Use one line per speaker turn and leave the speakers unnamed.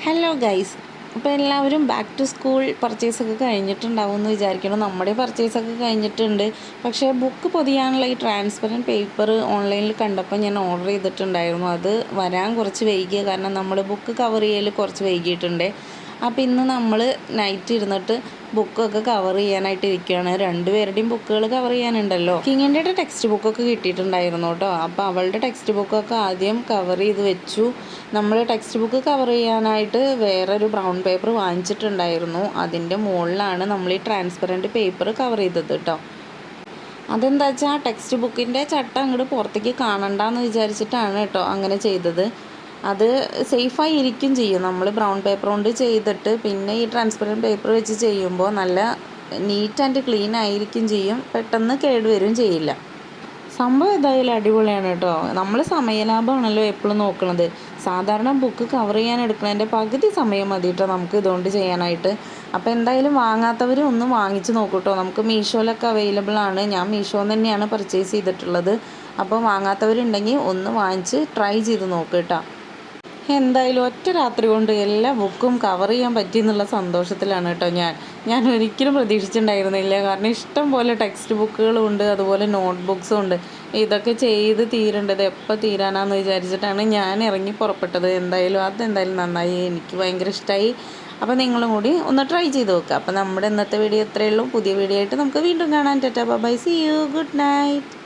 Hello guys, അപ്പോൾ എല്ലാവരും back to school പർച്ചേസൊക്കെ കഴിഞ്ഞിട്ടുണ്ടാവും എന്ന് വിചാരിക്കണം. നമ്മുടെ പർച്ചേസൊക്കെ കഴിഞ്ഞിട്ടുണ്ട്. പക്ഷേ ബുക്ക് പൊതിയാനുള്ള ഈ ട്രാൻസ്പെറൻറ്റ് പേപ്പർ ഓൺലൈനിൽ കണ്ടപ്പോൾ ഞാൻ ഓർഡർ ചെയ്തിട്ടുണ്ടായിരുന്നു. അത് വരാൻ കുറച്ച് വൈകിയ കാരണം നമ്മൾ ബുക്ക് കവർ ചെയ്യൽ കുറച്ച് വൈകിയിട്ടുണ്ട്. അപ്പോൾ ഇന്ന് നമ്മൾ നൈറ്റ് ഇരുന്നിട്ട് ബുക്കൊക്കെ കവർ ചെയ്യാനായിട്ട് ഇരിക്കുകയാണ്. രണ്ടുപേരുടെയും ബുക്കുകൾ കവർ ചെയ്യാനുണ്ടല്ലോ. കിങ്ങിൻ്റെ ടെക്സ്റ്റ് ബുക്കൊക്കെ കിട്ടിയിട്ടുണ്ടായിരുന്നു കേട്ടോ. അപ്പോൾ അവളുടെ ടെക്സ്റ്റ് ബുക്കൊക്കെ ആദ്യം കവർ ചെയ്ത് വെച്ചു. നമ്മൾ ടെക്സ്റ്റ് ബുക്ക് കവർ ചെയ്യാനായിട്ട് വേറൊരു ബ്രൗൺ പേപ്പർ വാങ്ങിച്ചിട്ടുണ്ടായിരുന്നു. അതിൻ്റെ മുകളിലാണ് നമ്മൾ ഈ ട്രാൻസ്പെറൻറ്റ് പേപ്പർ കവർ ചെയ്തത് കേട്ടോ. അതെന്താ വെച്ചാൽ ടെക്സ്റ്റ് ബുക്കിൻ്റെ ചട്ട അങ്ങോട്ട് പുറത്തേക്ക് കാണണ്ടെന്ന് വിചാരിച്ചിട്ടാണ് കേട്ടോ അങ്ങനെ ചെയ്തത്. അത് സേഫായി ഇരിക്കും ചെയ്യും. നമ്മൾ ബ്രൗൺ പേപ്പർ കൊണ്ട് ചെയ്തിട്ട് പിന്നെ ഈ ട്രാൻസ്പെറൻറ്റ് പേപ്പർ വെച്ച് ചെയ്യുമ്പോൾ നല്ല നീറ്റ് ആൻഡ് ക്ലീൻ ആയിരിക്കും ചെയ്യും. പെട്ടെന്ന് കേടുവരും ചെയ്യില്ല. സംഭവം ഏതായാലും അടിപൊളിയാണ് കേട്ടോ. നമ്മൾ സമയലാഭമാണല്ലോ എപ്പോഴും നോക്കുന്നത്. സാധാരണ ബുക്ക് കവർ ചെയ്യാൻ എടുക്കുന്നതിൻ്റെ പകുതി സമയം മതി കേട്ടോ നമുക്ക് ഇതുകൊണ്ട് ചെയ്യാനായിട്ട്. അപ്പോൾ എന്തായാലും വാങ്ങാത്തവർ ഒന്ന് വാങ്ങിച്ച് നോക്കൂ കേട്ടോ. നമുക്ക് മീഷോയിലൊക്കെ അവൈലബിൾ ആണ്. ഞാൻ മീഷോയിൽ തന്നെയാണ് പർച്ചേസ് ചെയ്തിട്ടുള്ളത്. അപ്പോൾ വാങ്ങാത്തവരുണ്ടെങ്കിൽ ഒന്ന് വാങ്ങിച്ച് ട്രൈ ചെയ്ത് നോക്കുക കേട്ടോ. എന്തായാലും ഒറ്റ രാത്രി കൊണ്ട് എല്ലാ ബുക്കും കവർ ചെയ്യാൻ പറ്റിയെന്നുള്ള സന്തോഷത്തിലാണ് കേട്ടോ ഞാൻ ഒരിക്കലും പ്രതീക്ഷിച്ചിട്ടുണ്ടായിരുന്നില്ല. കാരണം ഇഷ്ടം പോലെ ടെക്സ്റ്റ് ബുക്കുകളും ഉണ്ട്, അതുപോലെ നോട്ട് ബുക്സും ഉണ്ട്. ഇതൊക്കെ ചെയ്ത് തീരേണ്ടത് എപ്പോൾ തീരാനാന്ന് വിചാരിച്ചിട്ടാണ് ഞാൻ ഇറങ്ങി പുറപ്പെട്ടത്. അതെന്തായാലും നന്നായി, എനിക്ക് ഭയങ്കര ഇഷ്ടമായി. അപ്പോൾ നിങ്ങളും കൂടി ഒന്ന് ട്രൈ ചെയ്ത് നോക്കുക. അപ്പോൾ നമ്മുടെ ഇന്നത്തെ വീഡിയോ ഇത്രയേ ഉള്ളൂ. പുതിയ വീഡിയോ ആയിട്ട് നമുക്ക് വീണ്ടും കാണാൻ. Tata bye, see you, good night.